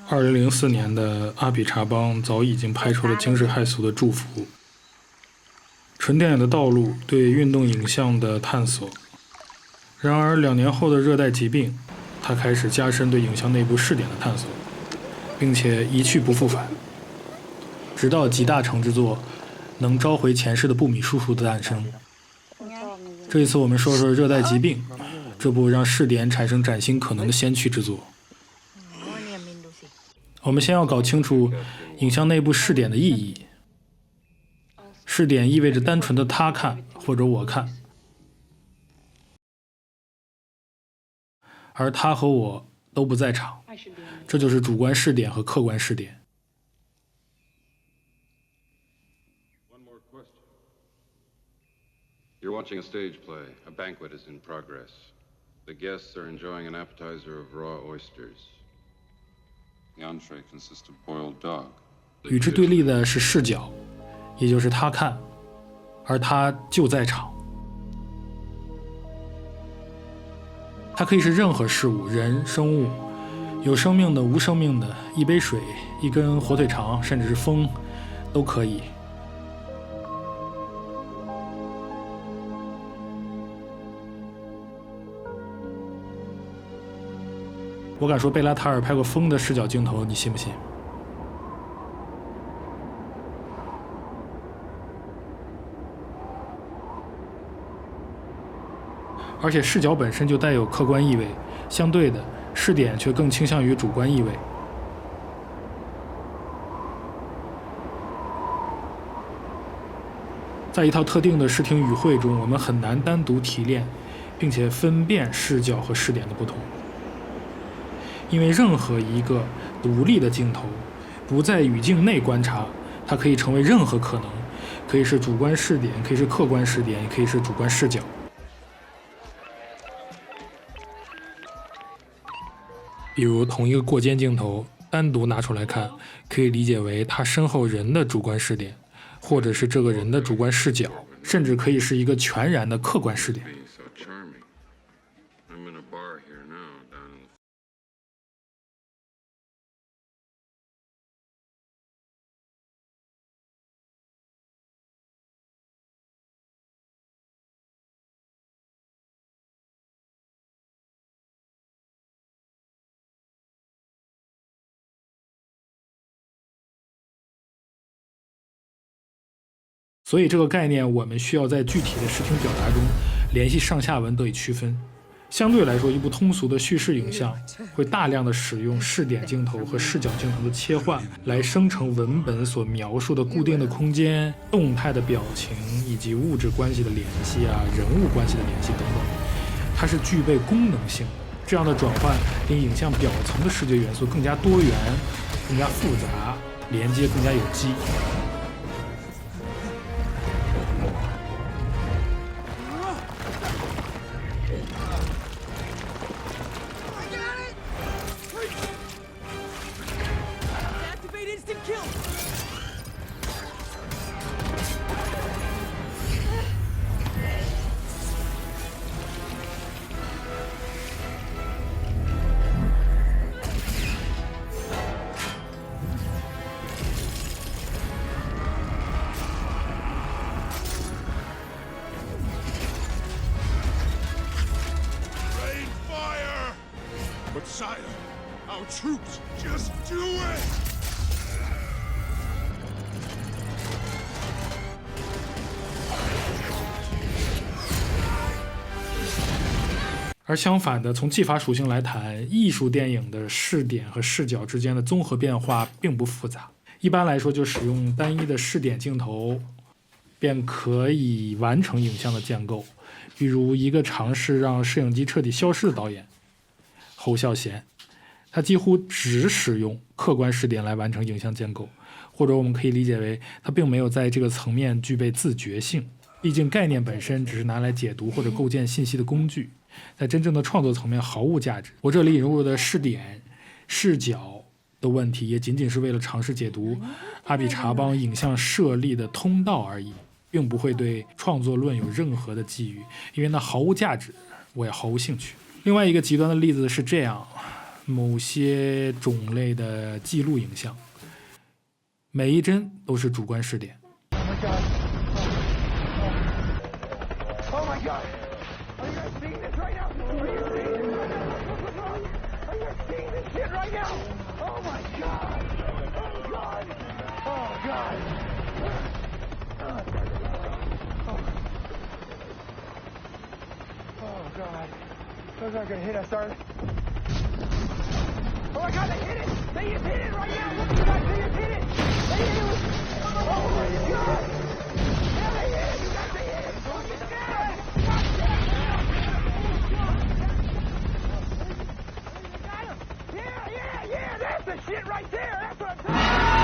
2004年的阿比查邦早已经拍出了惊世骇俗的祝福，纯电影的道路对运动影像的探索。然而2年后的热带疾病，他开始加深对影像内部试点的探索，并且一去不复返，直到集大成之作能召回前世的布米叔叔的诞生。这一次我们说说热带疾病，这部让试点产生崭新可能的先驱之作。我们先要搞清楚影像内部试点的意义。试点意味着单纯的他看或者我看，而他和我都不在场，这就是主观试点和客观试点。You're watching a stage play. A banquet is in progress. The guests are enjoying an appetizer of raw oysters. The entree consists of boiled dog. 与之对立的是视角，也就是他看，而他就在场。它可以是任何事物，人、生物，有生命的、无生命的，一杯水、一根火腿肠，甚至是风，都可以。我敢说贝拉塔尔拍过风的视角镜头，你信不信？而且视角本身就带有客观意味，相对的，试点却更倾向于主观意味。在一套特定的视听语汇中，我们很难单独提炼，并且分辨视角和试点的不同。因为任何一个独立的镜头不在语境内观察，它可以成为任何可能，可以是主观视点，可以是客观视点，也可以是主观视角。比如同一个过肩镜头单独拿出来看，可以理解为他身后人的主观视点，或者是这个人的主观视角，甚至可以是一个全然的客观视点。所以这个概念我们需要在具体的视听表达中联系上下文得以区分。相对来说，一部通俗的叙事影像会大量的使用视点镜头和视角镜头的切换来生成文本所描述的固定的空间、动态的表情以及物质关系的联系人物关系的联系等等。它是具备功能性的，这样的转换令影像表层的视觉元素更加多元、更加复杂，连接更加有机。But sire, our troops just do it! 而相反的，从技法属性来谈，艺术电影的视点和视角之间的综合变化并不复杂。一般来说，就使用单一的视点镜头，便可以完成影像的建构。比如一个尝试让摄影机彻底消失的导演侯孝贤，他几乎只使用客观视点来完成影像建构，或者我们可以理解为他并没有在这个层面具备自觉性，毕竟概念本身只是拿来解读或者构建信息的工具，在真正的创作层面毫无价值。我这里引入的视点、视角的问题，也仅仅是为了尝试解读阿比查邦影像设立的通道而已，并不会对创作论有任何的寄予，因为那毫无价值，我也毫无兴趣。另外一个极端的例子是这样，某些种类的记录影像，每一帧都是主观视点。Oh my god! Are you guys seeing this right now? Are you seeing this right now? Are you seeing this shit right now? Oh my god! Oh god! Oh god! Oh god! Those aren't gonna hit us, are they? Oh my god, they hit it! They just hit it right now! Look, you guys, they just hit it! They hit it! Oh my god! Yeah, they hit it! You guys, they hit it! Look at that! Yeah, that's the shit right there! That's what I'm talking about!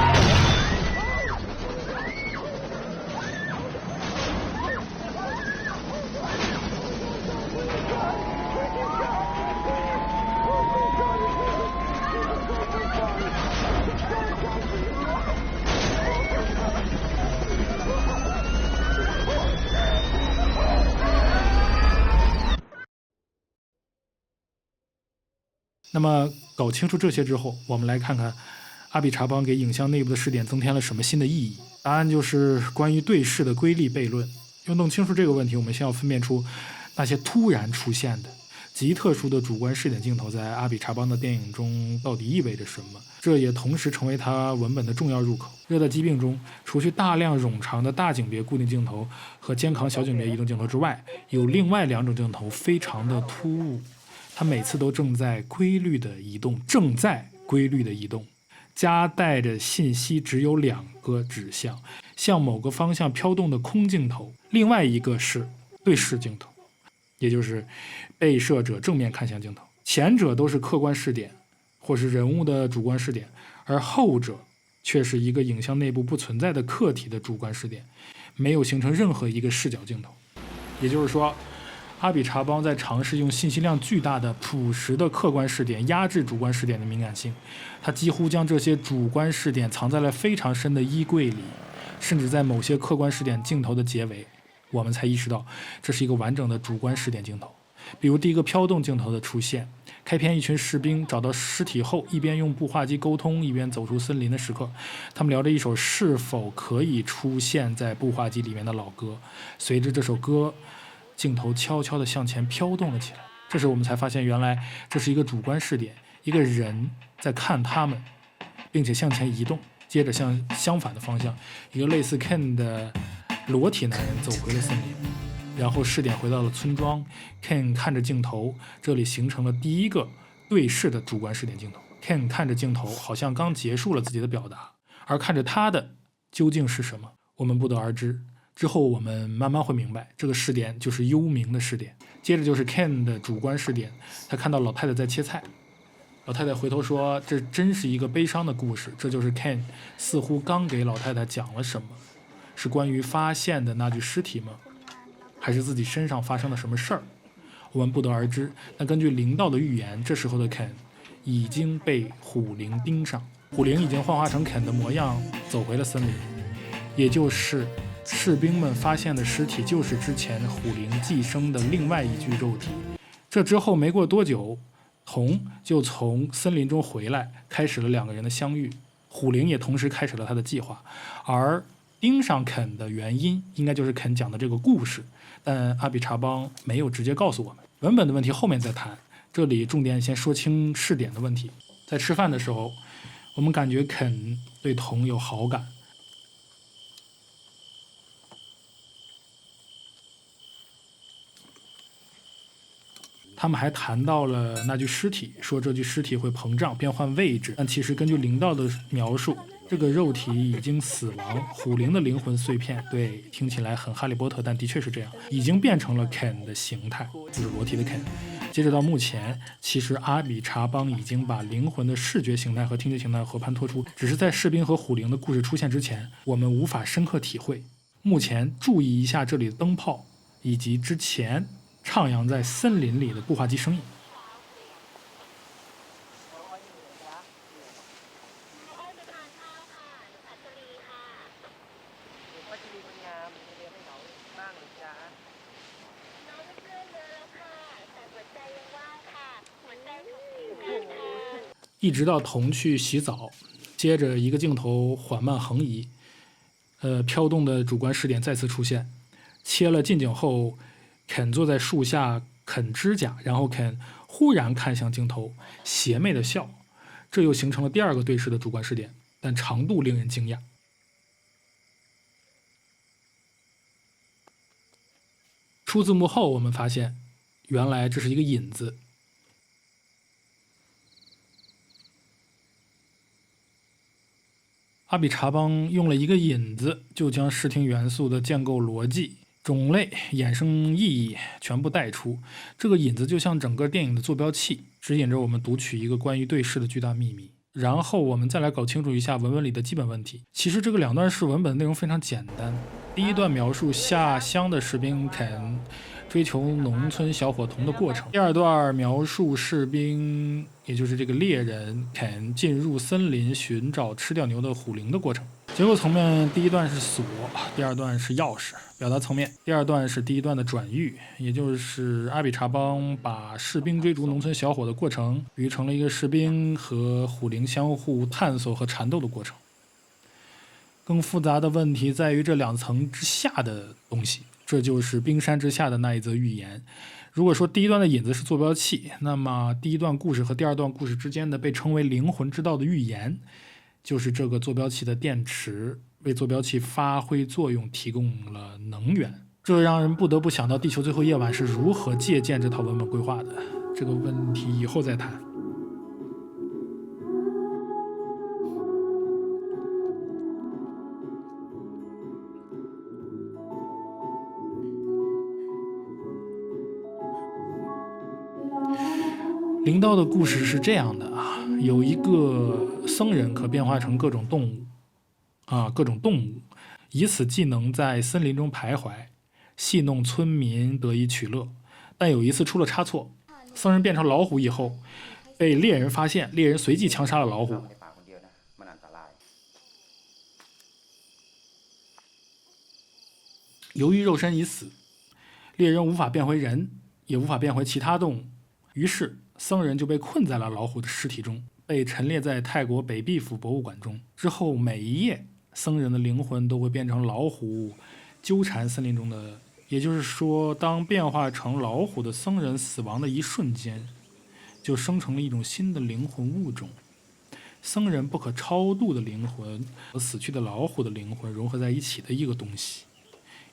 那么搞清楚这些之后，我们来看看阿比查邦给影像内部的视点增添了什么新的意义。答案就是关于对视的规律悖论。要弄清楚这个问题，我们先要分辨出那些突然出现的极特殊的主观视点镜头在阿比查邦的电影中到底意味着什么。这也同时成为他文本的重要入口。热带疾病中，除去大量冗长的大景别固定镜头和肩扛小景别移动镜头之外，有另外两种镜头非常的突兀，它每次都正在规律的移动，夹带着信息只有两个指向，向某个方向飘动的空镜头，另外一个是对视镜头，也就是被摄者正面看向镜头。前者都是客观视点或是人物的主观视点，而后者却是一个影像内部不存在的客体的主观视点，没有形成任何一个视角镜头。也就是说，阿比查邦在尝试用信息量巨大的朴实的客观视点压制主观视点的敏感性，他几乎将这些主观视点藏在了非常深的衣柜里，甚至在某些客观视点镜头的结尾，我们才意识到这是一个完整的主观视点镜头。比如第一个飘动镜头的出现，开篇一群士兵找到尸体后，一边用步话机沟通，一边走出森林的时刻，他们聊着一首是否可以出现在步话机里面的老歌。随着这首歌，镜头悄悄地向前飘动了起来。这时我们才发现，原来这是一个主观视点，一个人在看他们，并且向前移动，接着向相反的方向，一个类似 Ken 的裸体男人走回了森林，然后视点回到了村庄。Ken 看着镜头，这里形成了第一个对视的主观视点镜头。Ken 看着镜头，好像刚结束了自己的表达，而看着他的究竟是什么，我们不得而知。之后我们慢慢会明白，这个视点就是幽冥的视点。接着就是 Ken 的主观视点，他看到老太太在切菜，老太太回头说，这真是一个悲伤的故事。这就是 Ken 似乎刚给老太太讲了什么，是关于发现的那具尸体吗？还是自己身上发生了什么事儿？我们不得而知。但根据灵道的预言，这时候的 Ken 已经被虎灵盯上，虎灵已经幻化成 Ken 的模样走回了森林，也就是士兵们发现的尸体就是之前虎灵寄生的另外一具肉体。这之后没过多久，童就从森林中回来，开始了两个人的相遇。虎灵也同时开始了他的计划，而盯上肯的原因应该就是肯讲的这个故事，但阿比查邦没有直接告诉我们。文本的问题后面再谈，这里重点先说清视点的问题。在吃饭的时候，我们感觉肯对童有好感，他们还谈到了那具尸体，说这具尸体会膨胀变换位置，但其实根据灵道的描述，这个肉体已经死亡，虎灵的灵魂碎片，对，听起来很哈利波特，但的确是这样，已经变成了 Ken 的形态，就是裸体的 Ken。接着到目前，其实阿比查邦已经把灵魂的视觉形态和听觉形态和盘托出，只是在士兵和虎灵的故事出现之前，我们无法深刻体会。目前注意一下这里的灯泡，以及之前徜徉在森林里的步话机声音。一直到童去洗澡，接着一个镜头缓慢横移，飘动的主观视点再次出现。切了近景后，肯坐在树下啃指甲，然后肯忽然看向镜头，邪魅的笑，这又形成了第二个对视的主观视点，但长度令人惊讶。出字幕后，我们发现，原来这是一个引子。阿比查邦用了一个引子，就将视听元素的建构逻辑、种类、衍生意义全部带出。这个引子就像整个电影的坐标器，指引着我们读取一个关于对视的巨大秘密。然后我们再来搞清楚一下文本里的基本问题。其实这个2段式文本内容非常简单。第一段描述下乡的士兵肯追求农村小伙童的过程，第2段描述士兵，也就是这个猎人肯进入森林寻找吃掉牛的虎灵的过程。结构层面，第1段是锁，第2段是钥匙。表达层面，第2段是第1段的转喻，也就是阿比查邦把士兵追逐农村小伙的过程比喻成了一个士兵和虎灵相互探索和缠斗的过程。更复杂的问题在于这2层之下的东西，这就是冰山之下的那一则寓言。如果说第1段的引子是坐标器，那么第1段故事和第2段故事之间的被称为灵魂之道的寓言，就是这个坐标器的电池为坐标器发挥作用提供了能源。这让人不得不想到《地球最后夜晚》是如何借鉴这套文本规划的。这个问题以后再谈。灵道的故事是这样的啊，有一个僧人可变化成各种动物，以此技能在森林中徘徊，戏弄村民得以取乐。但有一次出了差错，僧人变成老虎以后，被猎人发现，猎人随即枪杀了老虎。由于肉身已死，猎人无法变回人，也无法变回其他动物，于是僧人就被困在了老虎的尸体中，被陈列在泰国北壁府博物馆中。之后每一夜，僧人的灵魂都会变成老虎，纠缠森林中的。也就是说，当变化成老虎的僧人死亡的一瞬间，就生成了一种新的灵魂物种。僧人不可超度的灵魂和死去的老虎的灵魂融合在一起的一个东西，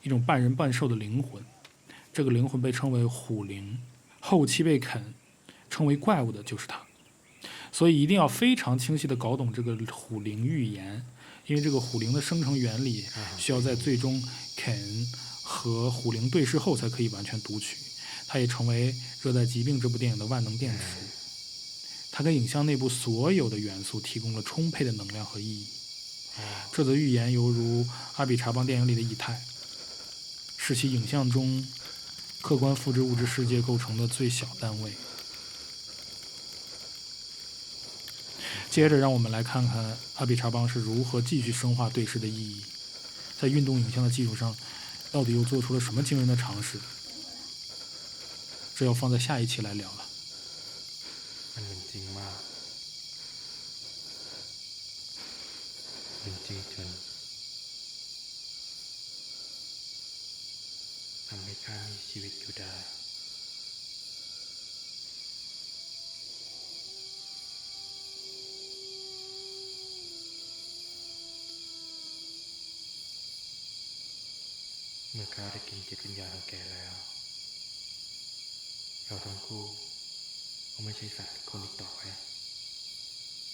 一种半人半兽的灵魂。这个灵魂被称为虎灵，后期被肯称为怪物的就是它。所以一定要非常清晰地搞懂这个虎灵预言，因为这个虎灵的生成原理需要在最终肯和虎灵对视后才可以完全读取。它也成为《热带疾病》这部电影的万能电池，它给影像内部所有的元素提供了充沛的能量和意义。这则预言犹如阿比查邦电影里的以太，是其影像中客观复制物质世界构成的最小单位。接着让我们来看看阿比查邦是如何继续深化对视的意义，在运动影像的基础上到底又做出了什么惊人的尝试，这要放在下一期来聊了。มันเป็นจริงมากเป็นจริงจนทำให้ข้ามีชีวิตอยู่ได้เมื่อข้าได้กินจิตวิญญาณของแกแล้วเราทั้งคู่ก็ไม่ใช่สัตว์คนอีกต่อไป